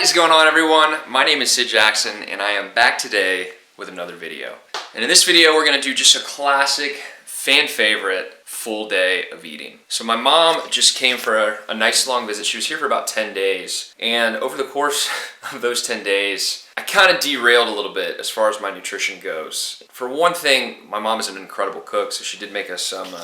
What is going on, everyone? My name is Sid Jackson and I am back today with another video. And in this video we're going to do just a classic fan favorite full day of eating. So my mom just came for a nice long visit. She was here for about 10 days, and over the course of those 10 days I kind of derailed a little bit as far as my nutrition goes. For one thing, my mom is an incredible cook, so she did make us some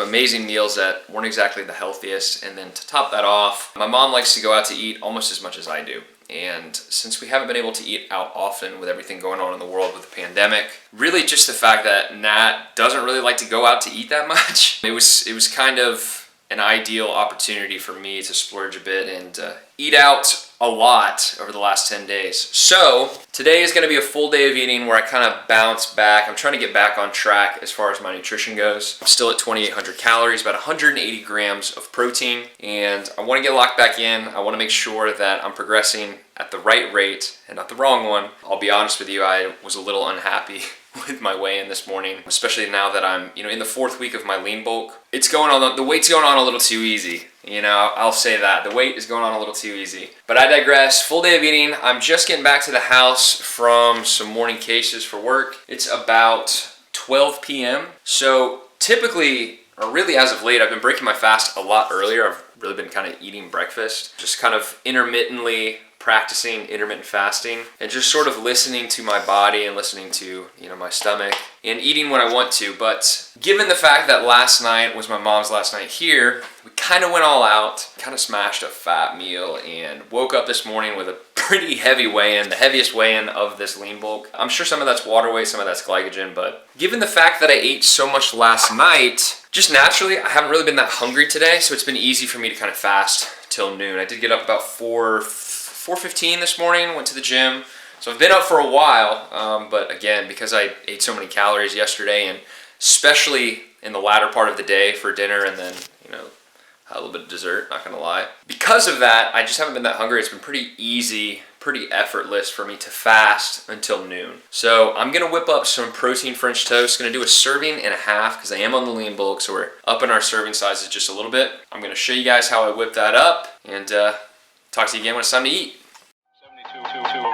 amazing meals that weren't exactly the healthiest. And then to top that off, my mom likes to go out to eat almost as much as I do. And since we haven't been able to eat out often with everything going on in the world with the pandemic, really just the fact that Nat doesn't really like to go out to eat that much, it was kind of an ideal opportunity for me to splurge a bit and eat out a lot over the last 10 days. So today is going to be a full day of eating where I kind of bounce back. I'm trying to get back on track as far as my nutrition goes. I'm still at 2,800 calories, about 180 grams of protein, and I want to get locked back in. I want to make sure that I'm progressing at the right rate and not the wrong one. I'll be honest with you, I was a little unhappy with my weigh-in this morning, especially now that I'm, in the 4th week of my lean bulk. The weight's going on a little too easy. I'll say that. The weight is going on a little too easy. But I digress. Full day of eating. I'm just getting back to the house from some morning cases for work. It's about 12 p.m. So typically, or really as of late, I've been breaking my fast a lot earlier. I've really been kind of eating breakfast, just kind of intermittently practicing intermittent fasting and just sort of listening to my body and listening to my stomach and eating when I want to. But given the fact that last night was my mom's last night here, we kind of went all out, kind of smashed a fat meal, and woke up this morning with a pretty heavy weigh-in, the heaviest weigh-in of this lean bulk. I'm sure some of that's water weight, some of that's glycogen, but given the fact that I ate so much last night, just naturally I haven't really been that hungry today, so it's been easy for me to kind of fast till noon. I did get up about 4:15 this morning, went to the gym. So I've been up for a while, but again, because I ate so many calories yesterday, and especially in the latter part of the day for dinner, and then, a little bit of dessert, not gonna lie. Because of that, I just haven't been that hungry. It's been pretty easy, pretty effortless for me to fast until noon. So I'm gonna whip up some protein French toast. Gonna do a serving and a half because I am on the lean bulk, so we're upping our serving sizes just a little bit. I'm gonna show you guys how I whip that up, and talk to you again when it's time to eat. 72 over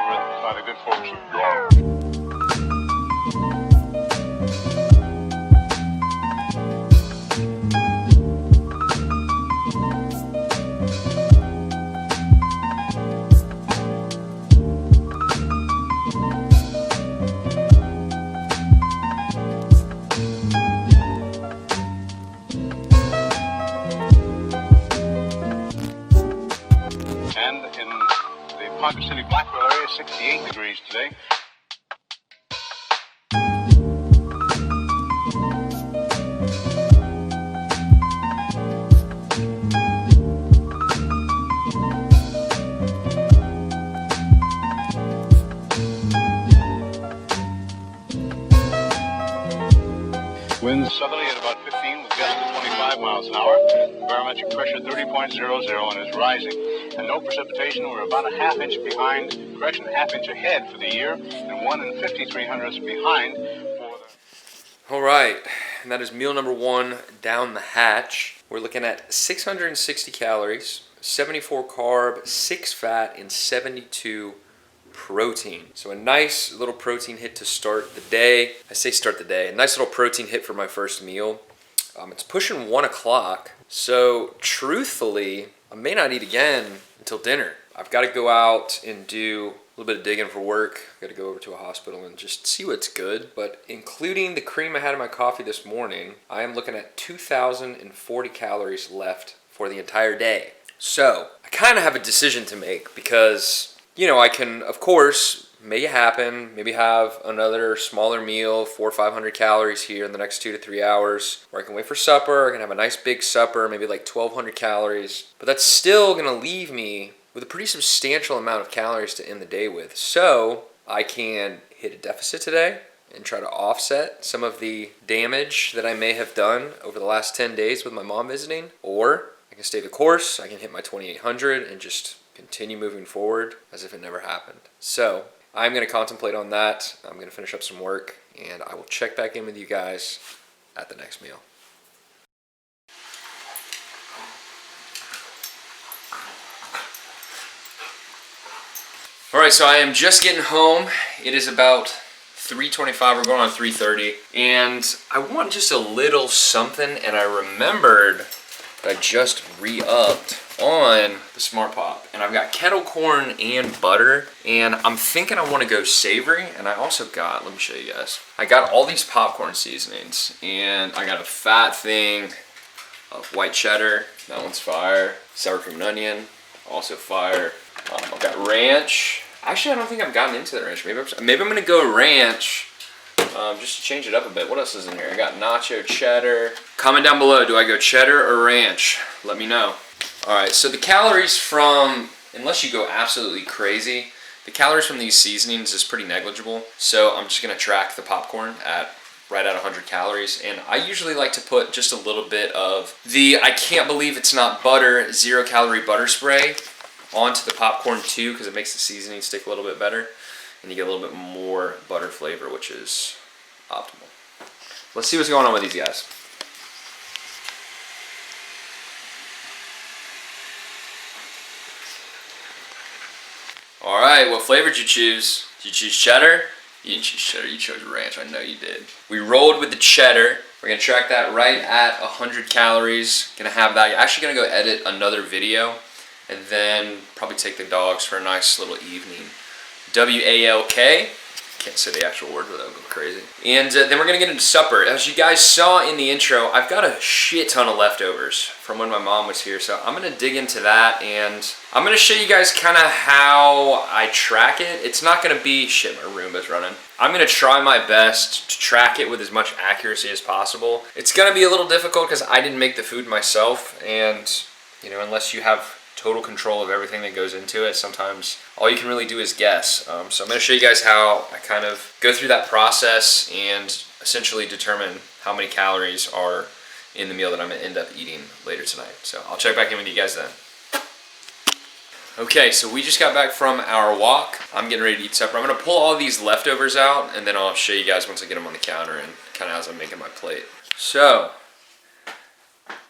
by the good folks of God. And in the Ponca City Blackwell area, 68 degrees today. Winds southerly at about 15 with gusts of 25 miles an hour. Barometric pressure 30.00 and is rising. And no precipitation. We're about a half inch behind, half inch ahead for the year, and 1 5300ths behind for the... All right, and that is meal number 1 down the hatch. We're looking at 660 calories, 74 carb, 6 fat, and 72 protein. So a nice little protein hit to start the day. I say start the day. A nice little protein hit for my first meal. It's pushing 1 o'clock, so truthfully, I may not eat again until dinner. I've got to go out and do a little bit of digging for work. I've got to go over to a hospital and just see what's good. But including the cream I had in my coffee this morning, I am looking at 2,040 calories left for the entire day. So I kind of have a decision to make because, I can, of course, make it happen, maybe have another smaller meal, 400 or 500 calories here in the next 2 to 3 hours, or I can wait for supper. I can have a nice big supper, maybe like 1,200 calories, but that's still going to leave me with a pretty substantial amount of calories to end the day with. So I can hit a deficit today and try to offset some of the damage that I may have done over the last 10 days with my mom visiting, or I can stay the course. I can hit my 2,800 and just continue moving forward as if it never happened. So I'm going to contemplate on that. I'm going to finish up some work, and I will check back in with you guys at the next meal. Alright, so I am just getting home. It is about 3:25, we're going on 3:30, and I want just a little something, and I remembered that I just re-upped on the Smart Pop, and I've got kettle corn and butter, and I'm thinking I want to go savory, and I also got, let me show you guys, I got all these popcorn seasonings, and I got a fat thing of white cheddar, that one's fire, sour cream and onion, also fire. I've got ranch. Actually, I don't think I've gotten into the ranch. Maybe I'm gonna go ranch, just to change it up a bit. What else is in here? I got nacho cheddar. Comment down below, do I go cheddar or ranch? Let me know. All right, so the calories from, unless you go absolutely crazy, the calories from these seasonings is pretty negligible. So I'm just gonna track the popcorn at right at 100 calories, and I usually like to put just a little bit of the I can't believe it's not butter 0-calorie butter spray onto the popcorn too, because it makes the seasoning stick a little bit better and you get a little bit more butter flavor, which is optimal. Let's see what's going on with these guys. All right, what flavor did you choose? Did you choose cheddar? You didn't choose cheddar, you chose ranch. I know you did. We rolled with the cheddar. We're gonna track that right at 100 calories. Gonna have that. Actually gonna go edit another video and then probably take the dogs for a nice little evening. W-A-L-K. Can't say the actual word without going crazy. And then we're gonna get into supper. As you guys saw in the intro, I've got a shit ton of leftovers from when my mom was here. So I'm gonna dig into that, and I'm gonna show you guys kind of how I track it. It's not gonna be, shit, my Roomba's running. I'm gonna try my best to track it with as much accuracy as possible. It's gonna be a little difficult because I didn't make the food myself, and you know, unless you have total control of everything that goes into it, sometimes all you can really do is guess. So I'm going to show you guys how I kind of go through that process and essentially determine how many calories are in the meal that I'm going to end up eating later tonight. So I'll check back in with you guys then. Okay, so we just got back from our walk. I'm getting ready to eat supper. I'm going to pull all these leftovers out, and then I'll show you guys once I get them on the counter and kind of as I'm making my plate. So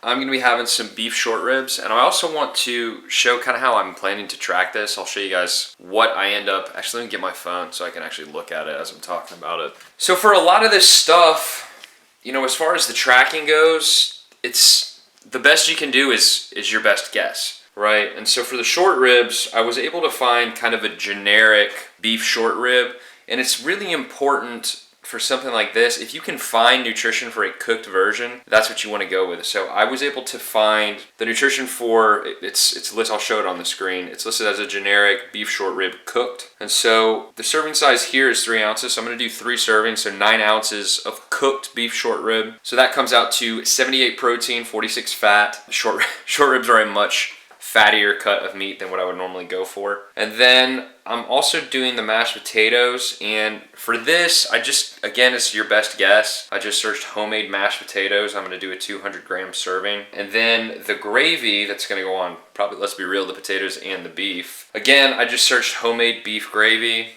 I'm going to be having some beef short ribs, and I also want to show kind of how I'm planning to track this. I'll show you guys what I end up, actually let me get my phone so I can actually look at it as I'm talking about it. So for a lot of this stuff, you know, as far as the tracking goes, it's the best you can do is your best guess, right? And so for the short ribs, I was able to find kind of a generic beef short rib, and it's really important for something like this, if you can find nutrition for a cooked version, that's what you want to go with. So I was able to find the nutrition for, it's listed, I'll show it on the screen. It's listed as a generic beef short rib cooked. And so the serving size here is 3 ounces. So I'm going to do 3 servings, so 9 ounces of cooked beef short rib. So that comes out to 78 protein, 46 fat. Short ribs are a much fattier cut of meat than what I would normally go for. And then I'm also doing the mashed potatoes, and for this, again, it's your best guess. I just searched homemade mashed potatoes. I'm gonna do a 200-gram serving. And then the gravy that's gonna go on, probably, let's be real, the potatoes and the beef. Again, I just searched homemade beef gravy,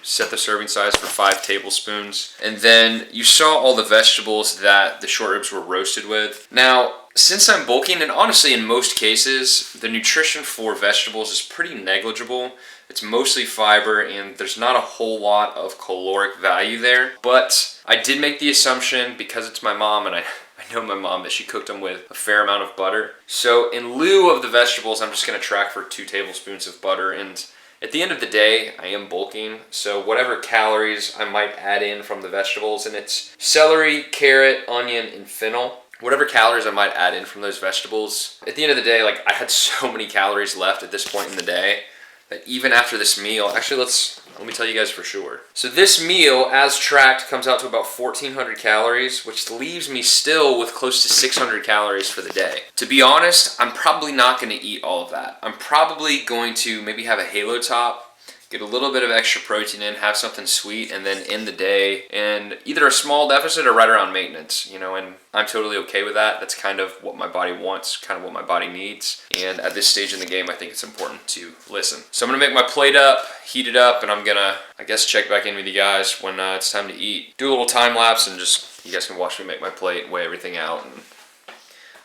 set the serving size for 5 tablespoons. And then you saw all the vegetables that the short ribs were roasted with. Now, since I'm bulking, and honestly in most cases, the nutrition for vegetables is pretty negligible. It's mostly fiber, and there's not a whole lot of caloric value there. But I did make the assumption, because it's my mom, and I know my mom, that she cooked them with a fair amount of butter. So in lieu of the vegetables, I'm just gonna track for 2 tablespoons of butter. And at the end of the day, I am bulking, so whatever calories I might add in from the vegetables, and it's celery, carrot, onion, and fennel, whatever calories I might add in from those vegetables, at the end of the day, like, I had so many calories left at this point in the day that even after this meal, actually let me tell you guys for sure. So this meal, as tracked, comes out to about 1,400 calories, which leaves me still with close to 600 calories for the day. To be honest, I'm probably not gonna eat all of that. I'm probably going to maybe have a halo top, get a little bit of extra protein in, have something sweet, and then end the day in either a small deficit or right around maintenance, you know, and I'm totally okay with that. That's kind of what my body wants, kind of what my body needs. And at this stage in the game, I think it's important to listen. So I'm gonna make my plate up, heat it up, and I'm gonna, I guess, check back in with you guys when it's time to eat. Do a little time lapse, and just, you guys can watch me make my plate, weigh everything out, and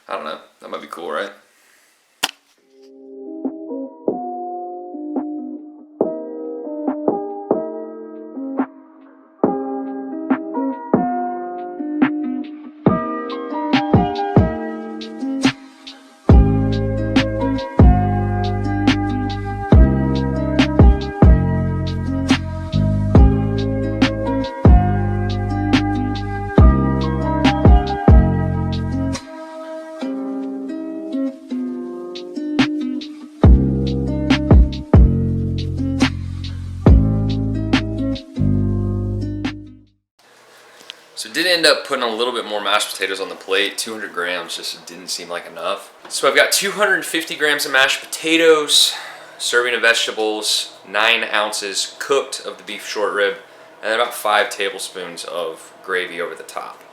I don't know, that might be cool, right? So did end up putting a little bit more mashed potatoes on the plate. 200 grams just didn't seem like enough. So I've got 250 grams of mashed potatoes, serving of vegetables, 9 ounces cooked of the beef short rib, and then about 5 tablespoons of gravy over the top.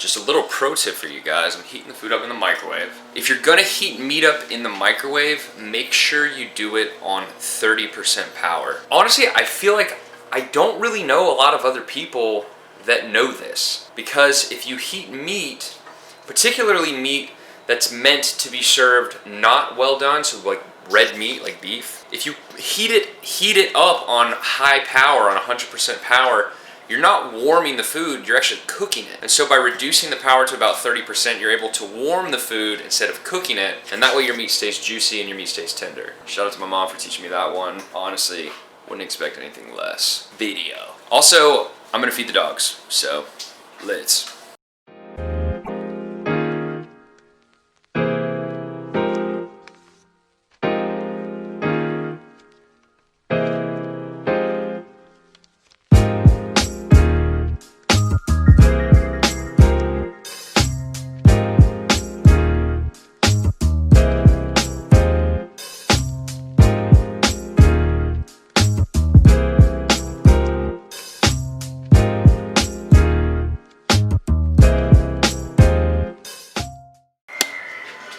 Just a little pro tip for you guys, I'm heating the food up in the microwave. If you're gonna heat meat up in the microwave, make sure you do it on 30% power. Honestly, I feel like I don't really know a lot of other people that know this, because if you heat meat, particularly meat that's meant to be served not well done, so like red meat like beef, if you heat it up on high power, on 100% power, you're not warming the food, you're actually cooking it. And so by reducing the power to about 30%, you're able to warm the food instead of cooking it, and that way your meat stays juicy and your meat stays tender. Shout out to my mom for teaching me that one. Honestly, wouldn't expect anything less. Video. Also, I'm gonna feed the dogs, so let's.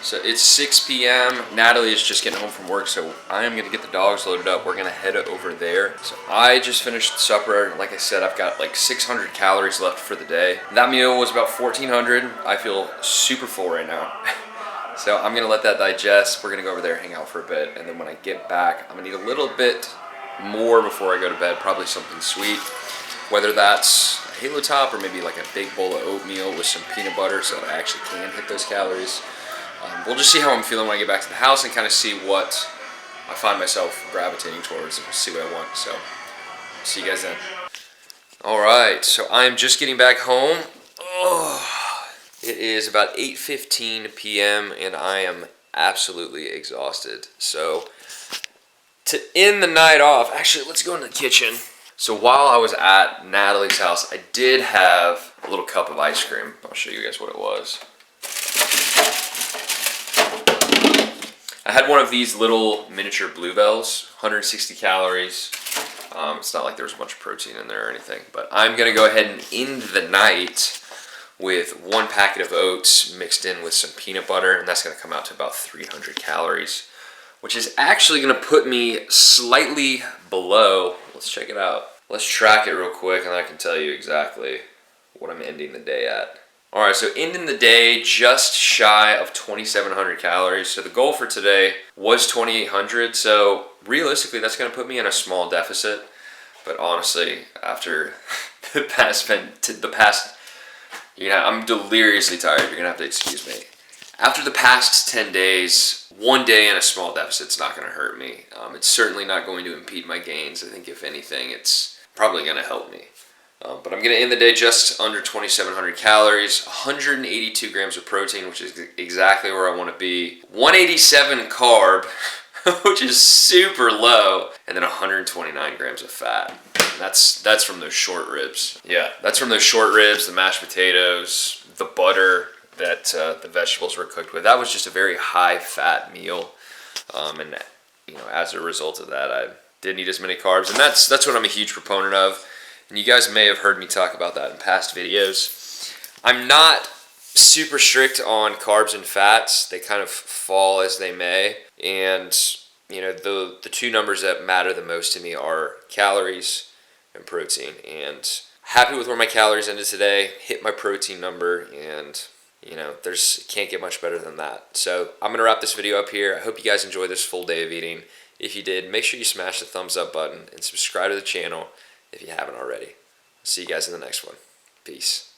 So it's 6 p.m. Natalie is just getting home from work, so I am gonna get the dogs loaded up. We're gonna head over there. So I just finished supper. Like I said, I've got like 600 calories left for the day. That meal was about 1,400. I feel super full right now. So I'm gonna let that digest. We're gonna go over there, hang out for a bit, and then when I get back, I'm gonna eat a little bit more before I go to bed, probably something sweet. Whether that's a Halo Top or maybe like a big bowl of oatmeal with some peanut butter so that I actually can hit those calories. We'll just see how I'm feeling when I get back to the house and kind of see what I find myself gravitating towards and see what I want. So, see you guys then. Alright, so I'm just getting back home. Oh, it is about 8:15 p.m. and I am absolutely exhausted. So, to end the night off, actually, let's go in the kitchen. So while I was at Natalie's house, I did have a little cup of ice cream. I'll show you guys what it was. I had one of these little miniature Bluebells, 160 calories. It's not like there's a bunch of protein in there or anything, but I'm gonna go ahead and end the night with 1 packet of oats mixed in with some peanut butter, and that's gonna come out to about 300 calories, which is actually gonna put me slightly below. Let's check it out. Let's track it real quick and I can tell you exactly what I'm ending the day at. Alright, so ending the day just shy of 2,700 calories. So the goal for today was 2,800. So realistically, that's going to put me in a small deficit. But honestly, after the past, I'm deliriously tired. You're going to have to excuse me. After the past 10 days, 1 day in a small deficit's not going to hurt me. It's certainly not going to impede my gains. I think if anything, it's probably going to help me. But I'm going to end the day just under 2,700 calories, 182 grams of protein, which is exactly where I want to be, 187 carb, which is super low, and then 129 grams of fat. And that's from those short ribs. Yeah, that's from those short ribs, the mashed potatoes, the butter that the vegetables were cooked with. That was just a very high-fat meal, and as a result of that, I didn't eat as many carbs, and that's what I'm a huge proponent of. And you guys may have heard me talk about that in past videos. I'm not super strict on carbs and fats. They kind of fall as they may. And, the 2 numbers that matter the most to me are calories and protein. And happy with where my calories ended today. Hit my protein number and, can't get much better than that. So I'm going to wrap this video up here. I hope you guys enjoyed this full day of eating. If you did, make sure you smash the thumbs up button and subscribe to the channel if you haven't already. See you guys in the next one. Peace.